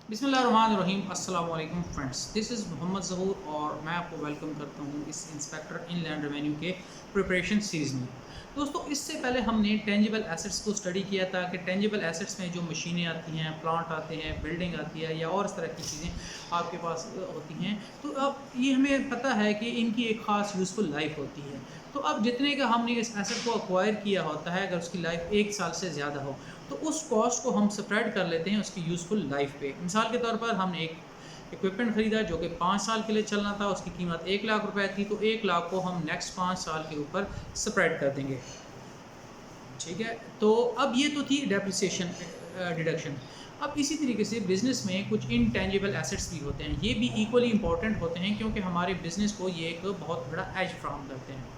बिस्मिल्लाहिर्रहमानिर्रहीम। अस्सलाम वालेकुम फ्रेंड्स, दिस इज़ मोहम्मद ज़हूर और मैं आपको वेलकम करता हूँ इस इंस्पेक्टर इन लैंड रेवेन्यू के प्रिपरेशन सीरीज़ में। दोस्तों, इससे पहले हमने टेंजिबल एसेट्स को स्टडी किया था कि टेंजिबल एसेट्स में जो मशीनें आती हैं, प्लांट आते हैं, बिल्डिंग आती है या और इस तरह की चीज़ें आपके पास होती हैं। तो अब ये हमें पता है कि इनकी एक ख़ास यूज़फुल लाइफ होती है। तो अब जितने का हमने इस एसेट को एक्वायर किया होता है, अगर उसकी लाइफ 1 साल से ज़्यादा हो तो उस कॉस्ट को हम स्प्रेड कर लेते हैं उसकी यूज़फुल लाइफ पे। मिसाल के तौर पर हमने एक इक्विपमेंट खरीदा जो कि 5 साल के लिए चलना था, उसकी कीमत 1 लाख रुपए थी, तो 1 लाख को हम नेक्स्ट 5 साल के ऊपर स्प्रेड कर देंगे। ठीक है, तो अब ये तो थी डेप्रिसिएशन डिडक्शन। अब इसी तरीके से बिज़नेस में कुछ इनटेंजिबल एसेट्स भी होते हैं, ये भी इक्वली इंपॉर्टेंट होते हैं क्योंकि हमारे बिज़नेस को ये एक बहुत बड़ा एज फ्राहम करते हैं।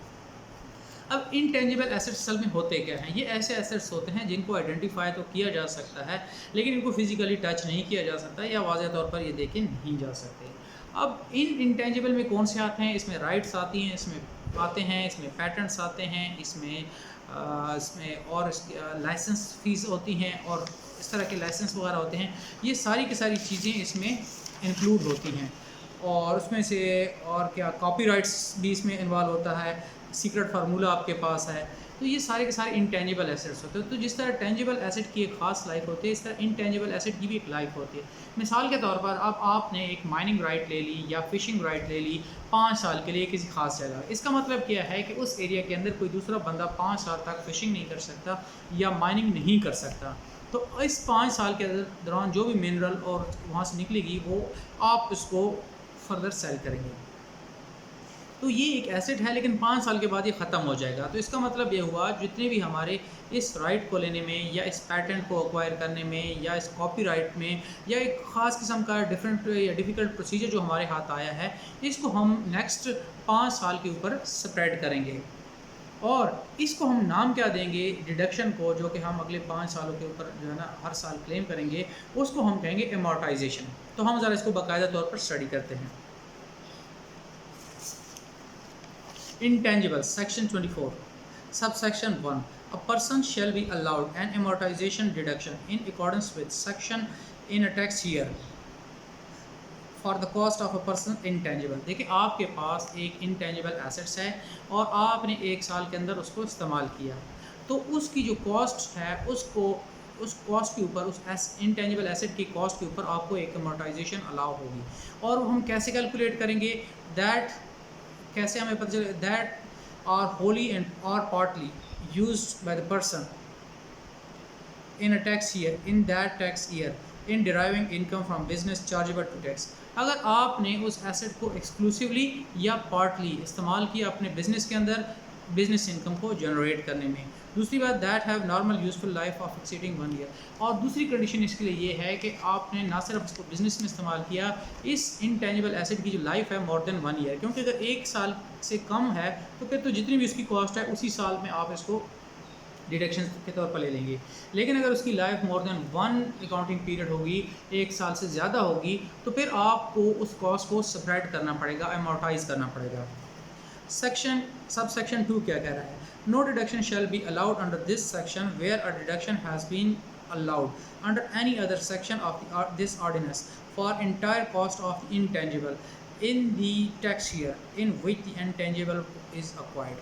अब इनटेंजिबल एसेट्स असल में होते क्या हैं? ये ऐसे एसेट्स होते हैं जिनको आइडेंटिफाई तो किया जा सकता है, लेकिन इनको फिजिकली टच नहीं किया जा सकता या वाज़ेह तौर पर ये देखे नहीं जा सकते। अब इन इनटेंजिबल में कौन से आते हैं? इसमें राइट्स आती हैं, इसमें आते हैं, इसमें पैटेंट्स आते हैं, इसमें और लाइसेंस फ़ीस होती हैं और इस तरह के लाइसेंस वगैरह होते हैं। ये सारी की सारी चीज़ें इसमें इंक्लूड होती हैं और उसमें से और क्या कॉपीराइट्स भी इसमें इन्वॉल्व होता है, सीक्रेट फार्मूला आपके पास है। तो ये सारे के सारे इंटेंजिबल एसेट्स होते हैं। तो जिस तरह टेंजिबल एसेट की एक ख़ास लाइफ होती है, इस तरह इंटेंजिबल एसेट की भी एक लाइफ होती है। मिसाल के तौर पर अब आपने एक माइनिंग राइट ले ली या फिशिंग राइट ले ली 5 साल के लिए किसी ख़ास जगह। इसका मतलब क्या है कि उस एरिया के अंदर कोई दूसरा बंदा 5 साल तक फिशिंग नहीं कर सकता या माइनिंग नहीं कर सकता। तो इस 5 साल के दौरान जो भी मिनरल और वहाँ से निकलेगी वो आप उसको फर्दर सेल करेंगे। तो ये एक एसेट है, लेकिन 5 साल के बाद ये ख़त्म हो जाएगा। तो इसका मतलब ये हुआ जितने भी हमारे इस राइट को लेने में या इस पैटेंट को एक्वायर करने में या इस कॉपीराइट में या एक ख़ास किस्म का डिफरेंट या डिफ़िकल्ट प्रोसीजर जो हमारे हाथ आया है, इसको हम नेक्स्ट 5 साल के ऊपर स्प्रेड करेंगे। और इसको हम नाम क्या देंगे? डिडक्शन को, जो कि हम अगले 5 सालों के ऊपर जो है ना हर साल क्लेम करेंगे, उसको हम कहेंगे एमोर्टाइजेशन। तो हम ज़रा इसको बाकायदा तौर पर स्टडी करते हैं। Intangibles, Section 24, Subsection 1. A person shall be allowed an amortization deduction in accordance with section in a tax year for the cost of a person intangible. देखिए, आपके पास एक intangible assets है और आपने 1 साल के अंदर उसको इस्तेमाल किया, तो उसकी जो कॉस्ट है उसको उस कॉस्ट के ऊपर उस इंटेंजिबल एसेट की कॉस्ट के ऊपर आपको एक अमोर्टाइजेशन अलाउ होगी। और हम कैसे कैलकुलेट करेंगे? दैट कैसे हमें पता चले? दैट आर होली एंड और partly used by the person in a tax year, in that tax year, in deriving income from business chargeable to tax. अगर आपने उस एसेट को एक्सक्लूसिवली या पार्टली इस्तेमाल किया अपने बिजनेस के अंदर बिजनेस इनकम को जनरेट करने में। दूसरी बात, that have normal useful life of exceeding 1 year. और दूसरी कंडीशन इसके लिए ये है कि आपने ना सिर्फ इसको बिजनेस में इस्तेमाल किया, इस इनटेंजिबल एसेट की जो लाइफ है मोर देन 1 ईयर, क्योंकि अगर 1 साल से कम है तो फिर तो जितनी भी उसकी कॉस्ट है उसी साल में आप इसको डिडक्शन के तौर पर ले लेंगे। लेकिन अगर उसकी life more than 1 accounting period होगी, 1 साल से ज़्यादा होगी, तो फिर आपको उस कॉस्ट को स्प्रेड करना पड़ेगा, अमोर्टाइज करना पड़ेगा। सब सेक्शन 2 क्या कह रहा है? No deduction shall be allowed under this section where a deduction has been allowed under any other section of this ordinance for entire cost of the intangible in the tax year in which the intangible is acquired.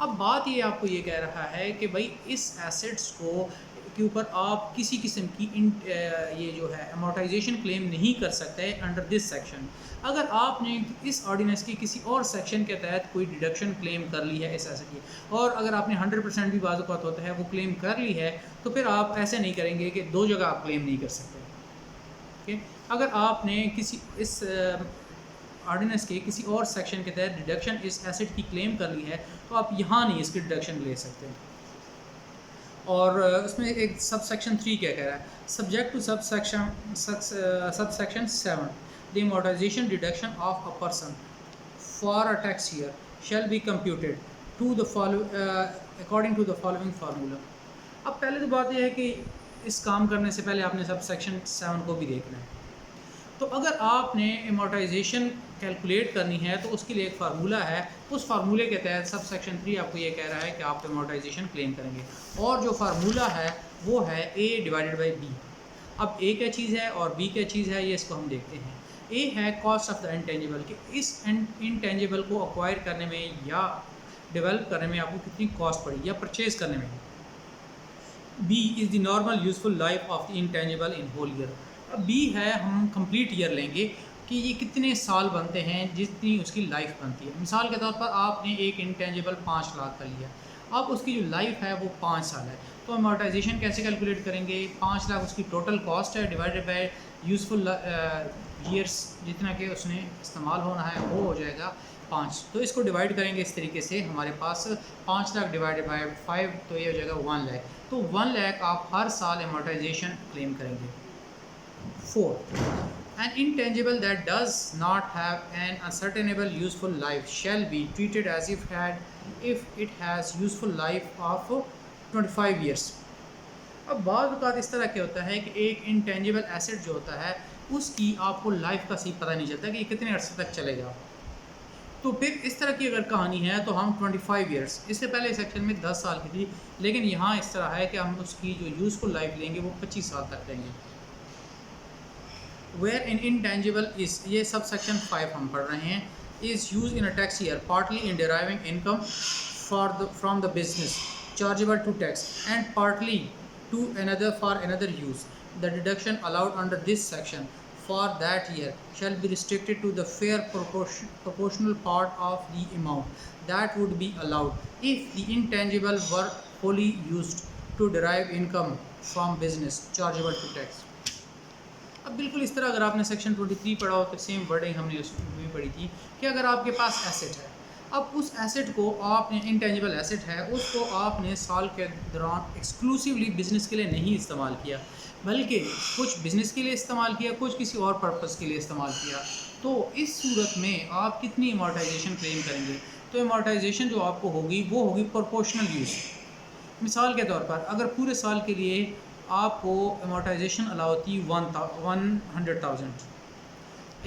अब बात ये आपको ये कह रहा है कि भाई इस एसेट्स को के ऊपर आप किसी किस्म की ये जो है अमोर्टाइजेशन क्लेम नहीं कर सकते अंडर दिस सेक्शन। अगर आपने इस ऑर्डिनेंस की किसी और सेक्शन के तहत कोई डिडक्शन क्लेम कर ली है इस एसेट की, और अगर आपने 100% भी बाज़ औक़ात होता है वो क्लेम कर ली है, तो फिर आप ऐसे नहीं करेंगे कि 2 जगह आप क्लेम नहीं कर सकते। ओके, अगर आपने किसी इस ऑर्डिनेंस के किसी और सेक्शन के तहत डिडक्शन इस एसेट की क्लेम कर ली है, तो आप यहाँ नहीं इसकी डिडक्शन ले सकते। और उसमें एक सब सेक्शन 3 क्या कह रहा है? Subject to sub section 7, the amortization deduction of a person for a tax year shall be computed to the according to the following formula. अब पहले तो बात यह है कि इस काम करने से पहले आपने सब सेक्शन 7 को भी देखना है। तो अगर आपने अमोर्टाइजेशन कैलकुलेट करनी है तो उसके लिए एक फार्मूला है, उस फार्मूले के तहत सब सेक्शन 3 आपको ये कह रहा है कि आप अमोर्टाइजेशन क्लेम करेंगे, और जो फार्मूला है वो है A/B। अब ए क्या चीज़ है और बी क्या चीज़ है, ये इसको हम देखते हैं। ए है कॉस्ट ऑफ द इंटेंजिबल, कि इस इंटेंजिबल को अक्वायर करने में या डेवलप करने में आपको कितनी कॉस्ट पड़ी या परचेज करने में। B is the normal useful life of the intangible in whole year. अब बी है, हम कंप्लीट ईयर लेंगे कि ये कितने साल बनते हैं जितनी उसकी लाइफ बनती है। मिसाल के तौर पर आपने एक इंटेंजिबल 5 लाख का लिया, अब उसकी जो लाइफ है वो 5 साल है, तो अमोर्टाइजेशन कैसे कैलकुलेट करेंगे? 5 लाख उसकी टोटल कॉस्ट है डिवाइडेड बाय यूजफुल ईयर्स, जितना कि उसने इस्तेमाल होना है वो हो जाएगा 5। तो इसको डिवाइड करेंगे इस तरीके से, हमारे पास 5 लाख डिवाइडेड बाय 5, तो ये हो जाएगा 1 लाख। तो 1 लाख आप हर साल अमोर्टाइजेशन क्लेम करेंगे। 4. An intangible that does not have an ascertainable useful life shall be treated as if it has useful life of 25 years. अब बाद बात इस तरह क्या होता है कि एक इंटेंजिबल एसेट जो होता है उसकी आपको लाइफ का सही पता नहीं चलता कि ये कितने अर्से तक चलेगा। तो फिर इस तरह की अगर कहानी है तो हम 25 ईयर्स, इससे पहले सेक्शन में 10 साल की थी, लेकिन यहाँ इस तरह है कि हम उसकी जो यूज़फुल लाइफ लेंगे वो 25 साल तक लेंगे। वेयर इन इंटेंजिबल इज, ये सब सेक्शन 5 हम पढ़ रहे हैं, is use in a tax year partly in deriving income from the business chargeable to tax and partly to another for another use. The deduction allowed under this section for that year shall be restricted to the fair proportional part of the amount that would be allowed if the intangible were wholly used to derive income from business chargeable to tax. अब बिल्कुल इस तरह अगर आपने section 23 पढ़ा हो तो same wording हमने उसमें भी पढ़ी थी कि अगर आपके पास एसेट है, अब उस एसेट को आपने, इंटेंजिबल एसेट है, उसको आपने साल के दौरान एक्सक्लूसिवली बिज़नेस के लिए नहीं इस्तेमाल किया, बल्कि कुछ बिज़नेस के लिए इस्तेमाल किया, कुछ किसी और पर्पज़ के लिए इस्तेमाल किया, तो इस सूरत में आप कितनी अमोर्टाइजेशन क्लेम करेंगे? तो अमोर्टाइजेशन जो आपको होगी वो होगी प्रोपोर्शनल यूज़। मिसाल के तौर पर अगर पूरे साल के लिए आपको अमोर्टाइजेशन अलाउ होती 100,000,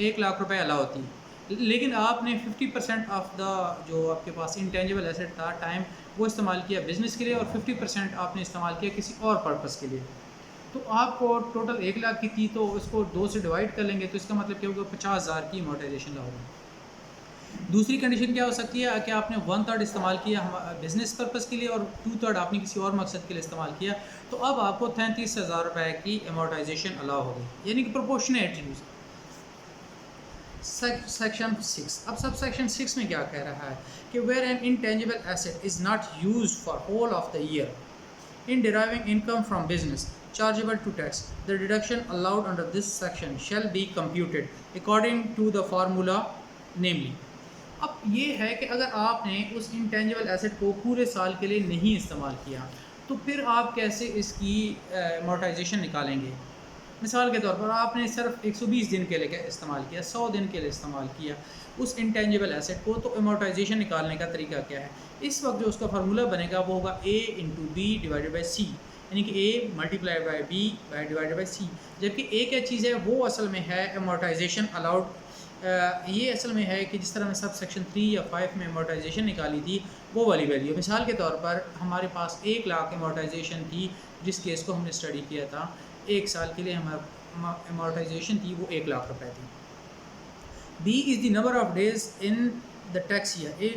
1 लाख रुपए अलाउ होती, लेकिन आपने 50% ऑफ द जो आपके पास इंटेंजिबल एसेट था टाइम वो इस्तेमाल किया बिज़नेस के लिए और 50% आपने इस्तेमाल किया किसी और पर्पज़ के लिए, तो आपको टोटल 1 लाख की थी, तो उसको 2 से डिवाइड कर लेंगे, तो इसका मतलब क्या होगा? 50,000 की अमोर्टाइजेशन होगी। दूसरी कंडीशन क्या हो सकती है कि आपने 1/3 इस्तेमाल किया बिज़नेस पर्पज़ के लिए और 2/3 आपने किसी और मकसद के लिए इस्तेमाल किया, तो अब आपको 33,000 रुपये की अमोर्टाइजेशन अलाउ होगी, यानी कि प्रोपोर्शनेट यूज़। सेक्शन 6, अब सब सेक्शन 6 में क्या कह रहा है कि where an intangible asset is not used for whole of the year in deriving income from business chargeable to tax, the deduction allowed under this section shall be computed according to the formula, namely. अब ये है कि अगर आपने उस intangible asset को पूरे साल के लिए नहीं इस्तेमाल किया तो फिर आप कैसे इसकी अमोर्टाइजेशन निकालेंगे? मिसाल के तौर पर आपने सिर्फ 120 दिन के लिए इस्तेमाल किया, 100 दिन के लिए इस्तेमाल किया उस इंटेंजिबल एसेट को, तो अमोर्टाइजेशन निकालने का तरीका क्या है? इस वक्त जो उसका फार्मूला बनेगा वो होगा A into B divided by C, यानी कि A multiplied by B divided by C. जबकि A क्या चीज़ है? वो असल में है अमोर्टाइजेशन अलाउड। ये असल में है कि जिस तरह मैं सब सेक्शन 3 या 5 में अमोर्टाइजेशन निकाली थी वो वाली वैल्यू। मिसाल के तौर पर हमारे पास 1 लाख अमोर्टाइजेशन थी जिस केस को हमने स्टडी किया था, 1 साल के लिए हमारा अमोर्टाइजेशन थी वो 1 लाख रुपए थी। B is the number of days in the tax year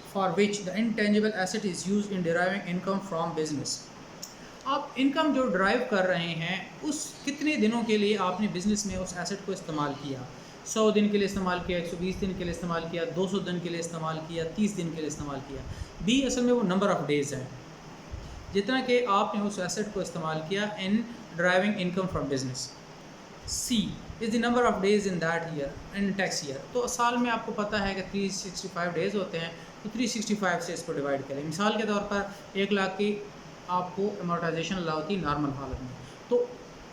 for which the intangible asset is used in deriving income from business. आप इनकम जो ड्राइव कर रहे हैं उस कितने दिनों के लिए आपने बिज़नेस में उस एसेट को इस्तेमाल किया? 100 दिन के लिए इस्तेमाल किया, 120 दिन के लिए इस्तेमाल किया, 200 दिन के लिए इस्तेमाल किया, 30 दिन के लिए इस्तेमाल किया। B असल में वो नंबर ऑफ़ डेज़ है जितना कि आपने उस एसेट को इस्तेमाल किया इन driving income from business. C is the number of days in that year in tax year. तो साल में आपको पता है कि 365 डेज़ होते हैं, तो 365 से इसको डिवाइड करें। मिसाल के तौर पर 1 लाख की आपको अमोर्टाइजेशन अलाउ होती नॉर्मल हालत में, तो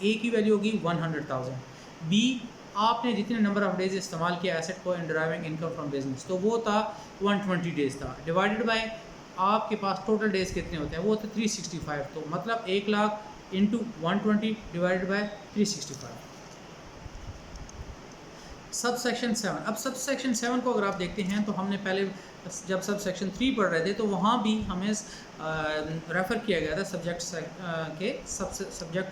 A की वैल्यू होगी 100,000। B आपने जितने नंबर ऑफ़ डेज़ इस्तेमाल किया एसेट को इन ड्राइविंग इनकम फ्रॉम बिजनेस, तो वो था 120 डेज़ था, डिवाइडेड बाय आपके पास टोटल डेज़ कितने होते हैं? वो होते 365, तो मतलब 1 लाख इंटू 120 डिवाइडेड बाय 365। सब सेक्शन 7, अब सब सेक्शन 7 को अगर आप देखते हैं तो हमने पहले जब सब सेक्शन 3 पढ़ रहे थे तो वहाँ भी हमें रेफ़र किया गया था सब्जेक्ट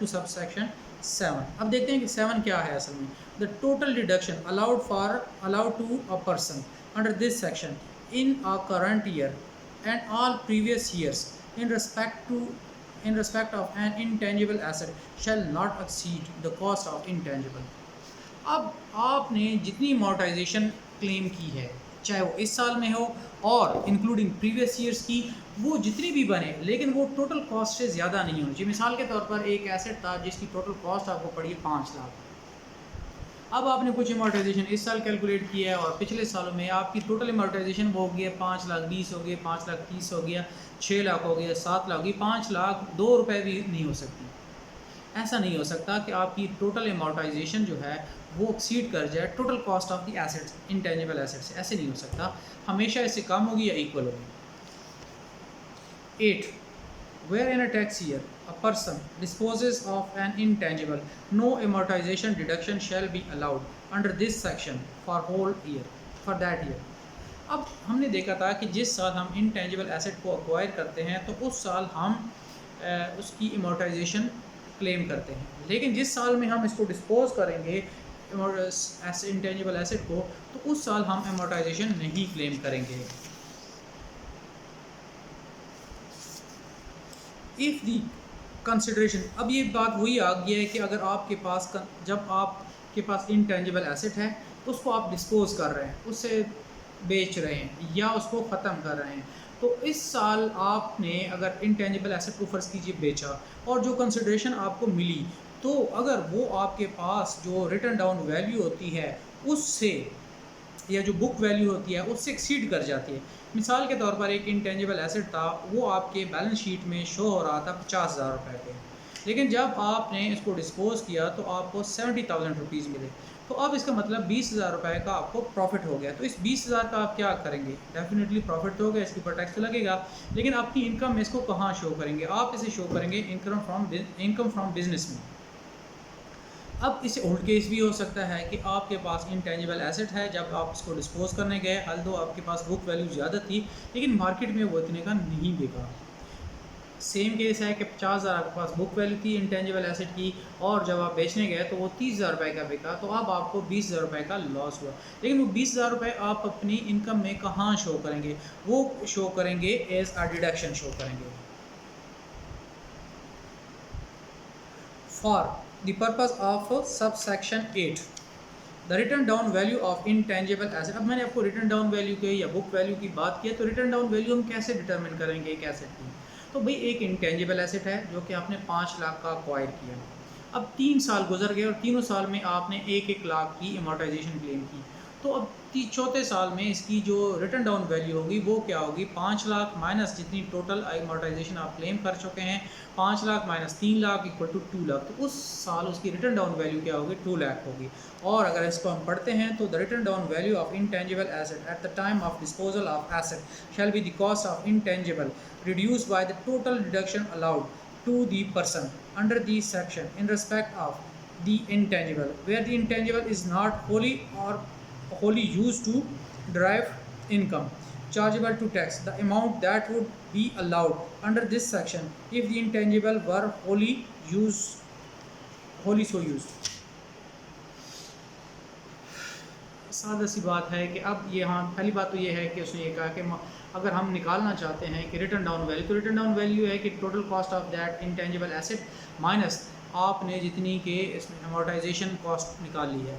टू सब सेक्शन 7। अब देखते हैं कि 7 क्या है असल में। The total deduction allowed to a person under this section in a current year and all previous years in respect of an intangible asset shall not exceed the cost of intangible। अब आपने जितनी amortization claim की है, चाहे वो इस साल में हो और इंक्लूडिंग प्रीवियस ईयर्स की, वो जितनी भी बने, लेकिन वो टोटल कॉस्ट से ज़्यादा नहीं होनी चाहिए। मिसाल के तौर पर एक एसेट था जिसकी टोटल कॉस्ट आपको पड़ी है 5 लाख। अब आपने कुछ अमोर्टाइजेशन इस साल कैलकुलेट किया है और पिछले सालों में आपकी टोटल अमोर्टाइजेशन वो हो गया 5,20,000 हो गया, 5,30,000 हो गया, 6 लाख हो गया, 7 लाख हो गई, 5,02,000 भी नहीं हो सकती। ऐसा नहीं हो सकता कि आपकी टोटल अमोर्टाइजेशन जो है वो एक्सीड कर जाए total cost of the assets, intangible assets से। ऐसे नहीं हो सकता, हमेशा इससे कम होगी या इक्वल होगी। 8. Where in a tax year a person disposes of an intangible, no amortization deduction shall be allowed under this section for whole year, for that year। अब हमने देखा था कि जिस साल हम इंटेंजिबल एसेट को अक्वायर करते हैं तो उस साल हम उसकी amortization क्लेम करते हैं, लेकिन जिस साल में हम इसको डिस्पोज करेंगे इंटेंजिबल एसेट को, तो उस साल हम amortization नहीं क्लेम करेंगे। इफ़ दी कंसिडरेशन, अब ये बात वही आ गई है कि अगर आपके पास जब आपके पास इंटेंजिबल एसेट है उसको आप डिस्पोज कर रहे हैं, उससे बेच रहे हैं या उसको ख़त्म कर रहे हैं, तो इस साल आपने अगर इंटेंजिबल एसेट को फ़र्ज़ कीजिए बेचा और जो कंसिडरेशन आपको मिली, तो अगर वो आपके पास जो रिटन डाउन वैल्यू होती है उससे, या जो बुक वैल्यू होती है उससे एक्सीड कर जाती है। मिसाल के तौर पर एक इंटेंजिबल एसेट था, वो आपके बैलेंस शीट में शो हो रहा था 50,000 रुपये पे, लेकिन जब आपने इसको डिस्पोज किया तो आपको 70,000 रुपीज़ मिले। तो अब इसका मतलब 20,000 रुपये का आपको प्रॉफिट हो गया। तो इस 20,000 का आप क्या करेंगे? डेफिनेटली प्रॉफिट तो हो गया, इसके ऊपर टैक्स तो लगेगा, लेकिन आपकी इनकम में इसको कहाँ शो करेंगे? आप इसे शो करेंगे इनकम फ्रॉम बिजनेस में। अब इसे उल्ट केस भी हो सकता है कि आपके पास इंटेंजिबल एसेट है, जब आप इसको डिस्पोज करने गए, हल दो आपके पास बुक वैल्यू ज़्यादा थी, लेकिन मार्केट में वो इतने का नहीं बिका। सेम केस है कि 50,000 आपके पास बुक वैल्यू थी इंटेंजिबल एसेट की, और जब आप बेचने गए तो वो 30,000 रुपये का बिका, तो अब आपको 20,000 रुपये का लॉस हुआ। लेकिन वो 20,000 रुपये आप अपनी इनकम में कहाँ शो करेंगे? वो शो करेंगे एज अ डिडक्शन शो करेंगे। For the purpose of subsection 8 the written down value of intangible asset। अब मैंने आपको रिटर्न डाउन वैल्यू की या बुक वैल्यू की बात की है, तो रिटर्न डाउन वैल्यू हम कैसे डिटरमिन करेंगे एक एसेट की? तो भाई एक इंटेंजिबल एसेट है जो कि आपने 5 लाख का अक्वायर किया, अब 3 साल गुजर गए और तीनों साल में आपने 1-1 लाख की अमोर्टाइजेशन क्लेम की, तो अब चौथे साल में इसकी जो रिटर्न डाउन वैल्यू होगी वो क्या होगी? 5 लाख माइनस जितनी टोटल अमोर्टाइजेशन आप क्लेम कर चुके हैं, 5 lakh minus 3 lakh equal to 2 lakh, तो उस साल उसकी रिटर्न डाउन वैल्यू क्या होगी? 2 लाख होगी। और अगर इसको हम पढ़ते हैं तो the return down value of intangible asset at the time of disposal of asset shall be the cost of intangible reduce by the total deduction allowed to the person under the section in respect of the intangible, where the intangible is not wholly used to derive income chargeable to tax, the amount that would be allowed under this section if the intangible were wholly so used। सादा सी बात है कि अब यहाँ पहली बात तो ये है कि उसने ये कहा कि अगर हम निकालना चाहते हैं कि रिटर्न डाउन वैल्यू, तो रिटर्न डाउन वैल्यू है कि total cost of that intangible asset minus आपने जितनी के इसमें अमोर्टाइजेशन कॉस्ट निकाल ली है।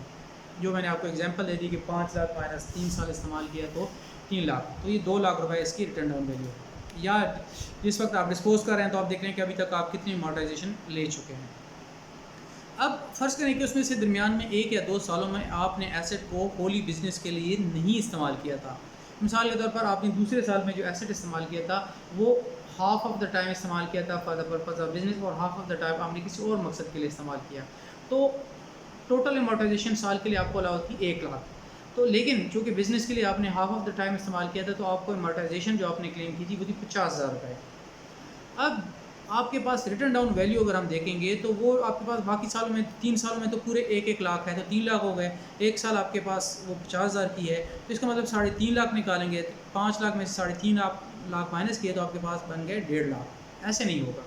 जो मैंने आपको एग्जांपल दे दी कि 5 लाख माइनस 3 साल इस्तेमाल किया तो 3 लाख, तो ये 2 लाख रुपए इसकी रिटर्न डाउन वैल्यू है। या जिस वक्त आप डिस्पोज कर रहे हैं तो आप देख रहे हैं कि अभी तक आप कितनी अमोर्टाइजेशन ले चुके हैं। अब फ़र्ज़ करें कि उसमें से दरमियान में 1 या 2 सालों में आपने एसेट को होली बिज़नेस के लिए नहीं इस्तेमाल किया था। मिसाल के तौर पर आपने दूसरे साल में जो एसेट इस्तेमाल किया था वो हाफ़ ऑफ द टाइम इस्तेमाल किया था for the purpose of business, और हाफ़ ऑफ द टाइम आपने किसी और मकसद के लिए इस्तेमाल किया, तो टोटल अमोर्टाइजेशन साल के लिए आपको अलाउ थी 1 लाख। तो लेकिन चूँकि बिज़नेस के लिए आपने हाफ़ ऑफ द टाइम इस्तेमाल किया था, तो आपको अमोर्टाइजेशन जो आपने क्लेम की थी वो थी 50,000 रुपये। अब आपके पास रिटर्न डाउन वैल्यू अगर हम देखेंगे तो वो आपके पास बाकी सालों में 3 सालों में तो पूरे 1-1 लाख है, तो 3 लाख हो गए। एक साल आपके पास वो 50,000 की है, तो इसका मतलब 3.5 लाख निकालेंगे, 5 लाख में से 3.5 लाख माइनस किए तो आपके पास बन गए 1.5 लाख। ऐसे नहीं होगा।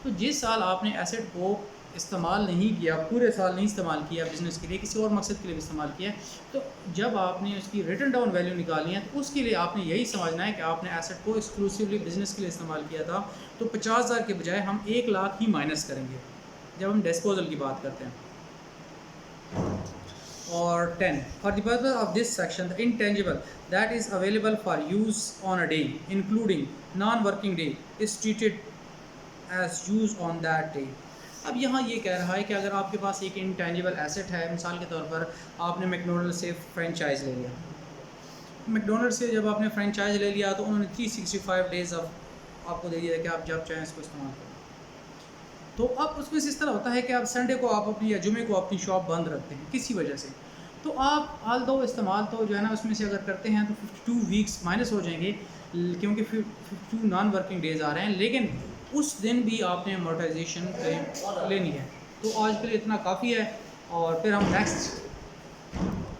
तो जिस साल आपने एसेट को इस्तेमाल नहीं किया, पूरे साल नहीं इस्तेमाल किया बिज़नेस के लिए, किसी और मकसद के लिए भी इस्तेमाल किया, तो जब आपने उसकी रिटन डाउन वैल्यू निकाली है तो उसके लिए आपने यही समझना है कि आपने एसेट को एक्सक्लूसिवली बिज़नेस के लिए इस्तेमाल किया था, तो 50,000 के बजाय हम 1,00,000 ही माइनस करेंगे जब हम डिस्पोजल की बात करते हैं। और 10 for the purpose of this section the intangible that is available for use on a day including non working day is treated as use on that day. अब यहाँ ये कह रहा है कि अगर आपके पास एक इंटेंजिबल एसेट है, मिसाल के तौर पर आपने मैकडोनल्ड से फ्रेंचाइज ले लिया, मैकडोनल्ड से जब आपने फ्रेंचाइज ले लिया तो उन्होंने 365 डेज़ आपको दे दिया कि आप जब चाहें इसको इस्तेमाल करें। तो अब उसमें से इस तरह होता है कि आप संडे को आप अपनी या जुमे को अपनी शॉप बंद रखते हैं किसी वजह से, तो आप आल दो इस्तेमाल तो जो है ना उसमें से अगर करते हैं तो 52 वीक्स माइनस हो जाएंगे, क्योंकि 52 नॉन वर्किंग डेज़ आ रहे हैं, लेकिन उस दिन भी आपने अमोर्टाइजेशन लेनी है। तो आज के लिए इतना काफ़ी है, और फिर हम नेक्स्ट